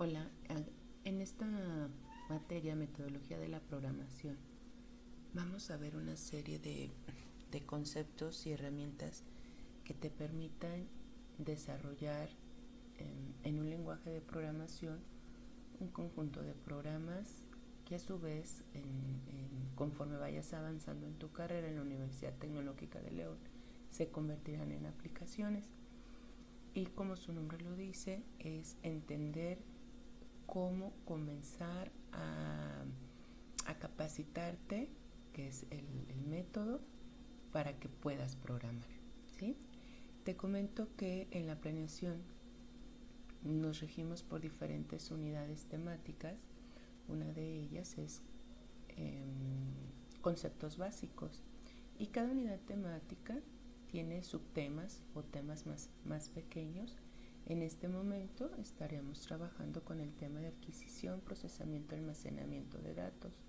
Hola, en esta materia, metodología de la programación, vamos a ver una serie de conceptos y herramientas que te permitan desarrollar en un lenguaje de programación un conjunto de programas que a su vez, conforme vayas avanzando en tu carrera en la Universidad Tecnológica de León, se convertirán en aplicaciones. Y como su nombre lo dice, es entender cómo comenzar a capacitarte, que es el método, para que puedas programar, ¿sí? Te comento que en la planeación nos regimos por diferentes unidades temáticas. Una de ellas es conceptos básicos, y cada unidad temática tiene subtemas o temas más pequeños. En este momento estaremos trabajando con el tema de adquisición, procesamiento y almacenamiento de datos.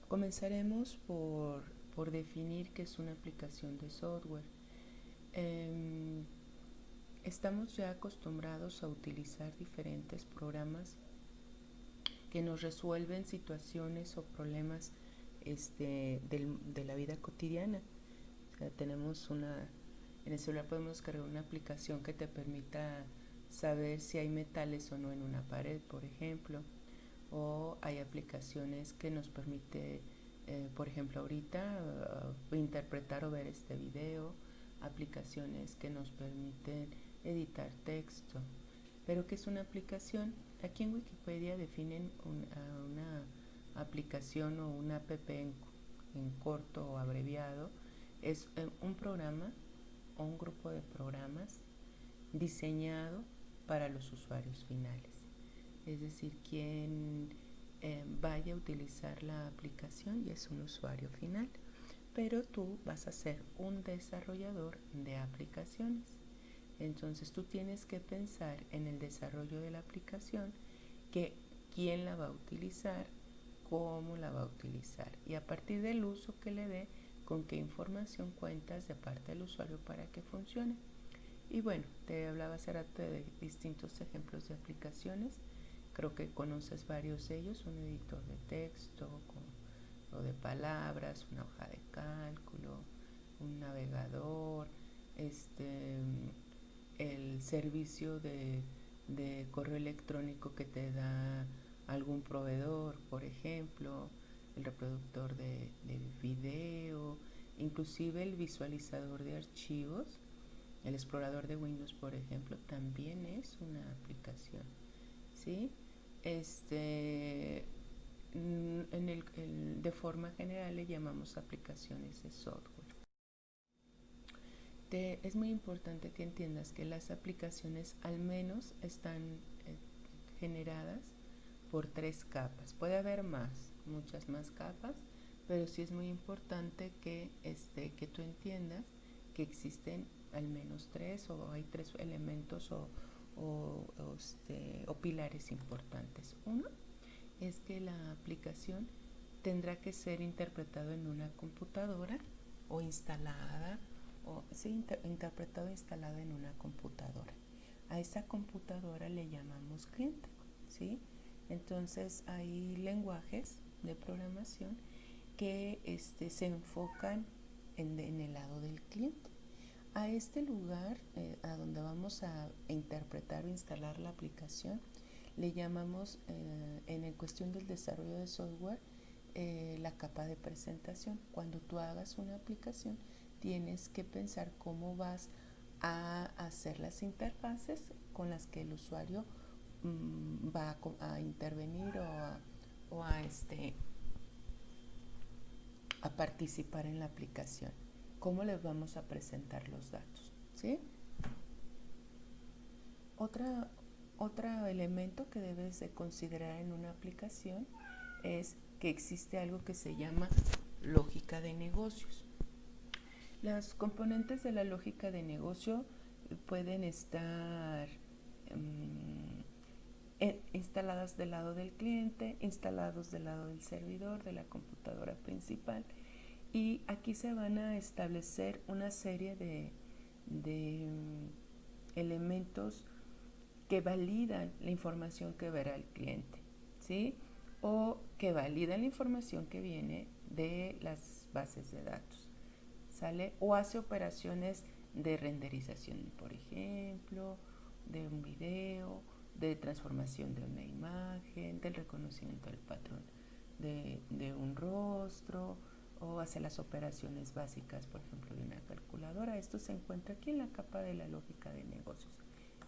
Comenzaremos por definir qué es una aplicación de software. Estamos ya acostumbrados a utilizar diferentes programas que nos resuelven situaciones o problemas de la vida cotidiana. O sea, en el celular podemos descargar una aplicación que te permita saber si hay metales o no en una pared, por ejemplo. O hay aplicaciones que nos permite, por ejemplo, ahorita interpretar o ver este video. Aplicaciones que nos permiten editar texto. Pero ¿qué es una aplicación? Aquí en Wikipedia definen una aplicación o una app en corto o abreviado. Es un programa o un grupo de programas diseñado para los usuarios finales. Es decir, quien vaya a utilizar la aplicación ya es un usuario final, pero tú vas a ser un desarrollador de aplicaciones. Entonces tú tienes que pensar en el desarrollo de la aplicación, que quién la va a utilizar, cómo la va a utilizar, y a partir del uso que le dé, con qué información cuentas de parte del usuario para que funcione. Y bueno, te hablaba hace rato de distintos ejemplos de aplicaciones. Creo que conoces varios de ellos: un editor de texto o de palabras, una hoja de cálculo, un navegador, el servicio de correo electrónico que te da algún proveedor, por ejemplo, el reproductor de video, inclusive el visualizador de archivos. El explorador de Windows, por ejemplo, también es una aplicación, ¿sí? De forma general le llamamos aplicaciones de software. Es muy importante que entiendas que las aplicaciones al menos están generadas por 3 capas. Puede haber muchas más capas, pero sí es muy importante que tú entiendas que existen al menos 3, o hay 3 elementos o pilares importantes. Uno es que la aplicación tendrá que ser interpretada en una computadora o instalada, interpretado e instalada en una computadora. A esa computadora le llamamos cliente, ¿sí? Entonces hay lenguajes de programación que se enfocan en el lado del cliente. A este lugar, a donde vamos a interpretar o instalar la aplicación, le llamamos, en cuestión del desarrollo de software, la capa de presentación. Cuando tú hagas una aplicación, tienes que pensar cómo vas a hacer las interfaces con las que el usuario va a intervenir a participar en la aplicación. ¿Cómo les vamos a presentar los datos? ¿Sí? Otro elemento que debes de considerar en una aplicación es que existe algo que se llama lógica de negocios. Las componentes de la lógica de negocio pueden estar instaladas del lado del cliente, instalados del lado del servidor, de la computadora principal. Y aquí se van a establecer una serie de elementos que validan la información que verá el cliente, ¿sí? O que validan la información que viene de las bases de datos, ¿sale? O hace operaciones de renderización, por ejemplo, de un video, de transformación de una imagen, del reconocimiento del patrón de un rostro, o hace las operaciones básicas, por ejemplo, de una calculadora. Esto se encuentra aquí en la capa de la lógica de negocios.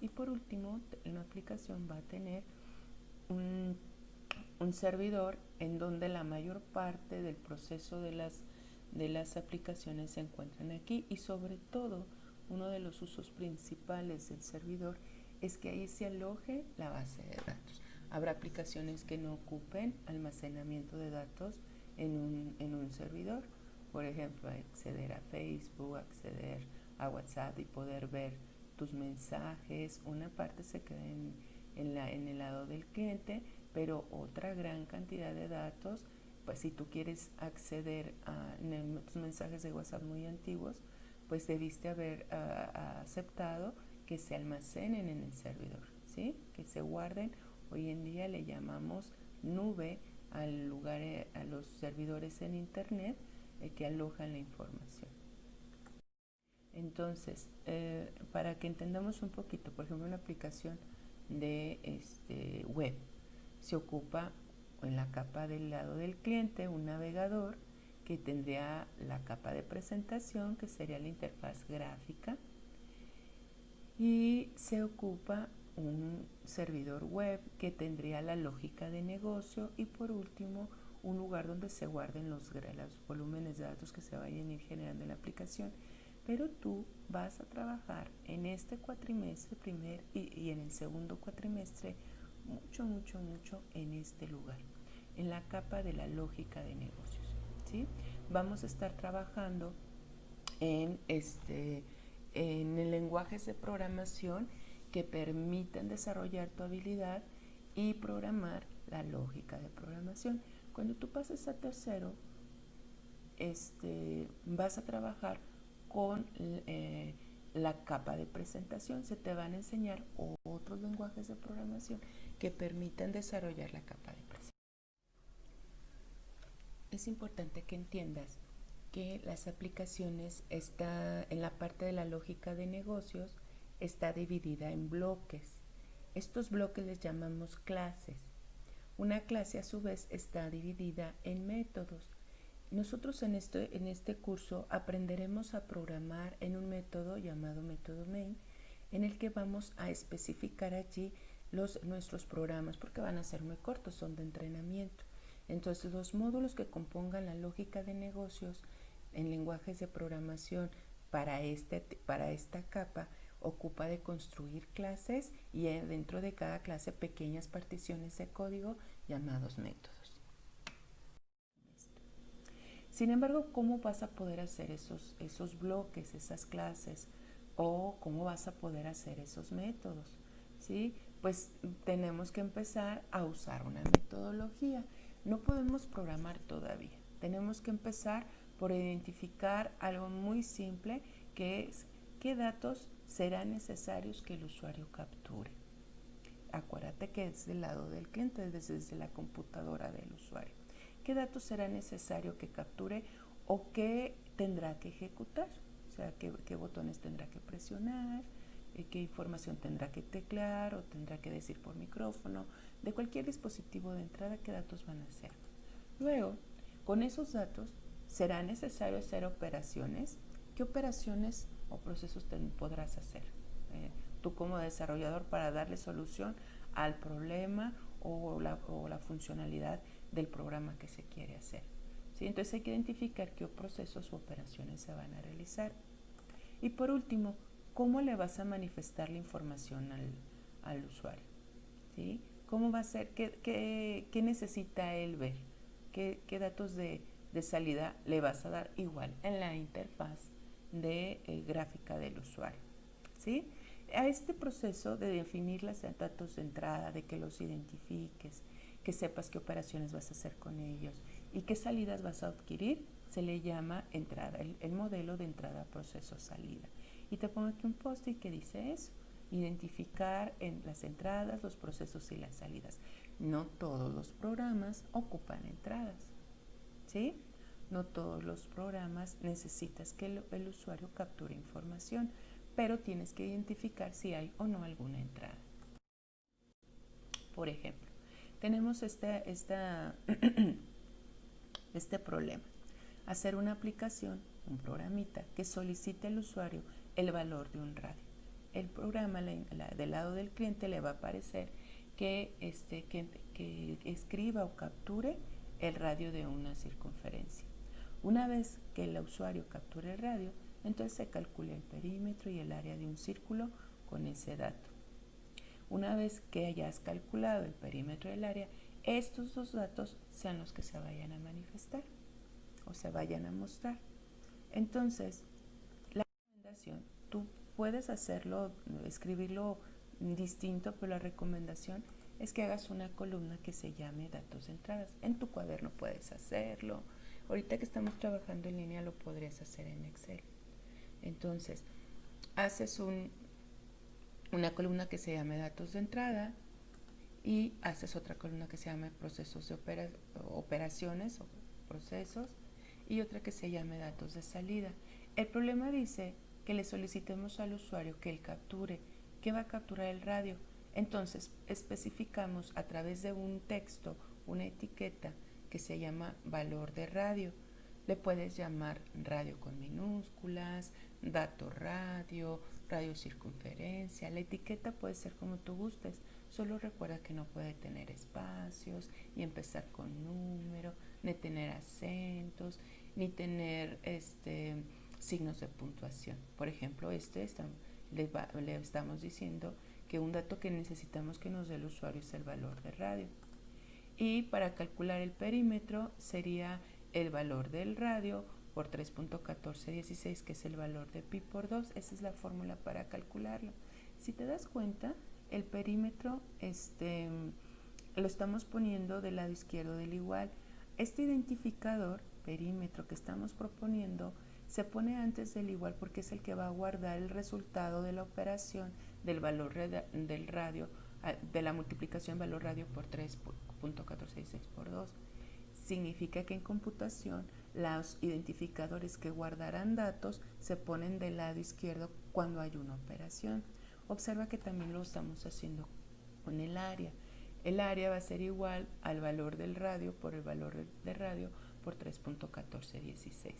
Y por último, una aplicación va a tener un servidor en donde la mayor parte del proceso de las aplicaciones se encuentran aquí, y sobre todo uno de los usos principales del servidor es que ahí se aloje la base de datos. Habrá aplicaciones que no ocupen almacenamiento de datos en un servidor, por ejemplo, acceder a Facebook, acceder a WhatsApp y poder ver tus mensajes. Una parte se queda en el lado del cliente, pero otra gran cantidad de datos, pues si tú quieres acceder a tus mensajes de WhatsApp muy antiguos, pues debiste haber aceptado que se almacenen en el servidor, ¿sí? Que se guarden. Hoy en día le llamamos nube al lugar, a los servidores en internet que alojan la información. Entonces, para que entendamos un poquito, por ejemplo, una aplicación de web se ocupa en la capa del lado del cliente un navegador que tendría la capa de presentación, que sería la interfaz gráfica, y se ocupa un servidor web que tendría la lógica de negocio, y por último un lugar donde se guarden los volúmenes de datos que se vayan a ir generando en la aplicación. Pero tú vas a trabajar en este cuatrimestre y en el segundo cuatrimestre mucho en este lugar, en la capa de la lógica de negocios, ¿sí? Vamos a estar trabajando en lenguajes de programación que permitan desarrollar tu habilidad y programar la lógica de programación. Cuando tú pases a tercero, vas a trabajar con la capa de presentación. Se te van a enseñar otros lenguajes de programación que permitan desarrollar la capa de presentación. Es importante que entiendas que las aplicaciones en la parte de la lógica de negocios está dividida en bloques. Estos bloques les llamamos clases. Una clase a su vez está dividida en métodos. Nosotros en este curso aprenderemos a programar en un método llamado método main, en el que vamos a especificar allí nuestros programas, porque van a ser muy cortos, son de entrenamiento. Entonces, los módulos que compongan la lógica de negocios en lenguajes de programación para esta capa ocupa de construir clases, y dentro de cada clase pequeñas particiones de código llamados métodos. Sin embargo, ¿cómo vas a poder hacer esos bloques, esas clases? ¿O cómo vas a poder hacer esos métodos? ¿Sí? Pues tenemos que empezar a usar una metodología. No podemos programar todavía. Tenemos que empezar por identificar algo muy simple, que es qué datos serán necesarios que el usuario capture. Acuérdate que es del lado del cliente, desde la computadora del usuario. ¿Qué datos será necesario que capture o qué tendrá que ejecutar? O sea, qué botones tendrá que presionar, qué información tendrá que teclear o tendrá que decir por micrófono. De cualquier dispositivo de entrada, ¿qué datos van a ser? Luego, con esos datos, será necesario hacer operaciones. ¿Qué operaciones o procesos podrás hacer tú como desarrollador para darle solución al problema o la funcionalidad del programa que se quiere hacer? ¿Sí? Entonces hay que identificar qué procesos u operaciones se van a realizar. Y por último, ¿cómo le vas a manifestar la información al usuario? ¿Sí? ¿Cómo va a ser? ¿Qué necesita él ver? ¿Qué datos de salida le vas a dar? Igual en la interfaz de gráfica del usuario, ¿sí? A este proceso de definir los datos de entrada, de que los identifiques, que sepas qué operaciones vas a hacer con ellos y qué salidas vas a adquirir, se le llama entrada, el modelo de entrada, proceso, salida. Y te pongo aquí un post-it que dice eso. identificar en las entradas, los procesos y las salidas. No todos los programas ocupan entradas, ¿sí? No todos los programas necesitas que el usuario capture información, pero tienes que identificar si hay o no alguna entrada. Por ejemplo, tenemos este problema. Hacer una aplicación, un programita, que solicite al usuario el valor de un radio. El programa del lado del cliente le va a aparecer que escriba o capture el radio de una circunferencia. Una vez que el usuario capture el radio, entonces se calcula el perímetro y el área de un círculo con ese dato. Una vez que hayas calculado el perímetro y el área, estos dos datos sean los que se vayan a manifestar o se vayan a mostrar. Entonces, la recomendación, tú puedes hacerlo, escribirlo distinto, pero la recomendación es que hagas una columna que se llame datos de entradas. En tu cuaderno puedes hacerlo. Ahorita que estamos trabajando en línea lo podrías hacer en Excel. Entonces, haces una columna que se llame datos de entrada y haces otra columna que se llame procesos de operaciones o procesos y otra que se llame datos de salida. El problema dice que le solicitemos al usuario que él capture. ¿Qué va a capturar el radio? Entonces especificamos a través de un texto, una etiqueta que se llama valor de radio. Le puedes llamar radio con minúsculas, dato radio, radio circunferencia. La etiqueta puede ser como tú gustes. Solo recuerda que no puede tener espacios, ni empezar con número, ni tener acentos, ni tener signos de puntuación. Por ejemplo, le estamos diciendo que un dato que necesitamos que nos dé el usuario es el valor de radio. Y para calcular el perímetro sería el valor del radio por 3.1416, que es el valor de pi por 2. Esa es la fórmula para calcularlo. Si te das cuenta, el perímetro lo estamos poniendo del lado izquierdo del igual. Este identificador, perímetro, que estamos proponiendo, se pone antes del igual porque es el que va a guardar el resultado de la operación del valor del radio, de la multiplicación valor radio por 3.466 por 2. Significa que en computación los identificadores que guardarán datos se ponen del lado izquierdo cuando hay una operación. Observa que también lo estamos haciendo con el área. El área va a ser igual al valor del radio por el valor de radio por 3.1416.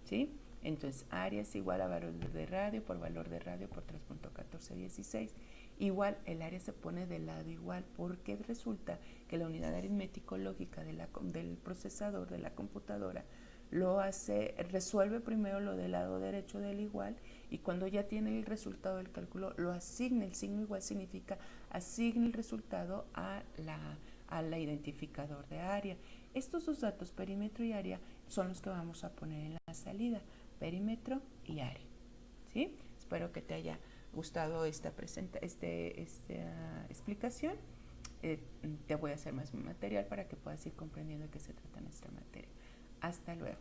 ¿Sí? Entonces, área es igual a valor de radio por 3.1416. Igual, el área se pone del lado igual porque resulta que la unidad aritmético-lógica del procesador, de la computadora, resuelve primero lo del lado derecho del igual y cuando ya tiene el resultado del cálculo, lo asigna. El signo igual significa asigna el resultado a la identificador de área. Estos dos datos, perímetro y área, son los que vamos a poner en la salida, perímetro y área. ¿Sí? Espero que te haya gustado esta explicación. Te voy a hacer más material para que puedas ir comprendiendo de qué se trata nuestra materia. Hasta luego.